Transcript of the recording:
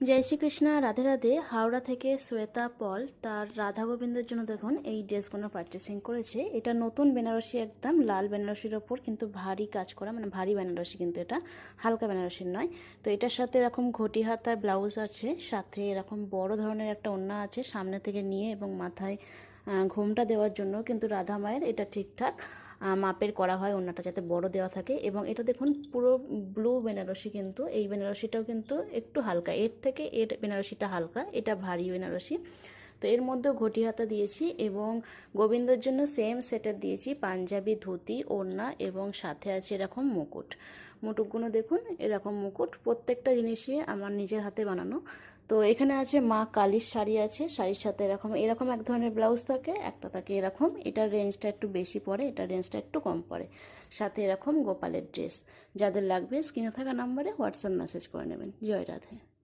জয় শ্রীকৃষ্ণ, রাধে রাধে। হাওড়া থেকে শ্বেতা পল তার রাধা গোবিন্দের জন্য দেখুন এই ড্রেসগুলো পারচেসিং করেছে। এটা নতুন বেনারসি, একদম লাল বেনারসির ওপর কিন্তু ভারী কাজ করা, মানে ভারী বেনারসি, কিন্তু এটা হালকা বেনারসির নয়। তো এটার সাথে এরকম ঘটি হাতার ব্লাউজ আছে, সাথে এরকম বড় ধরনের একটা ওড়না আছে সামনে থেকে নিয়ে, এবং মাথায় ঘোমটা দেওয়ার জন্য কিন্তু রাধা মায়ের এটা ঠিকঠাক মাপের করা হয়, ওড়নাটা যাতে বড় দেওয়া থাকে। এবং এটা দেখুন পুরো ব্লু বেনারসি, কিন্তু এই বেনারসিটাও কিন্তু একটু হালকা, এর থেকে এর বেনারসিটা হালকা, এটা ভারী বেনারসি। তো এর মধ্যেও ঘটি হাতা দিয়েছি, এবং গোবিন্দর জন্য সেম সেটার দিয়েছি পাঞ্জাবি ধুতি, ওড়না, এবং সাথে আছে এরকম মুকুট। মুকুটগুলো দেখুন এরকম মুকুট, প্রত্যেকটা জিনিসই আমার নিজের হাতে বানানো। তো এখানে আছে মা কালীর শাড়ি আছে, শাড়ির সাথে এরকম এরকম এক ধরনের ব্লাউজ থাকে, একটা থাকে এরকম, এটার রেঞ্জটা একটু বেশি পড়ে, এটার রেঞ্জটা একটু কম পড়ে। সাথে এরকম গোপালের ড্রেস। যাদের লাগবে স্ক্রিনে থাকা নাম্বারে হোয়াটসঅ্যাপ মেসেজ করে নেবেন। জয় রাধে।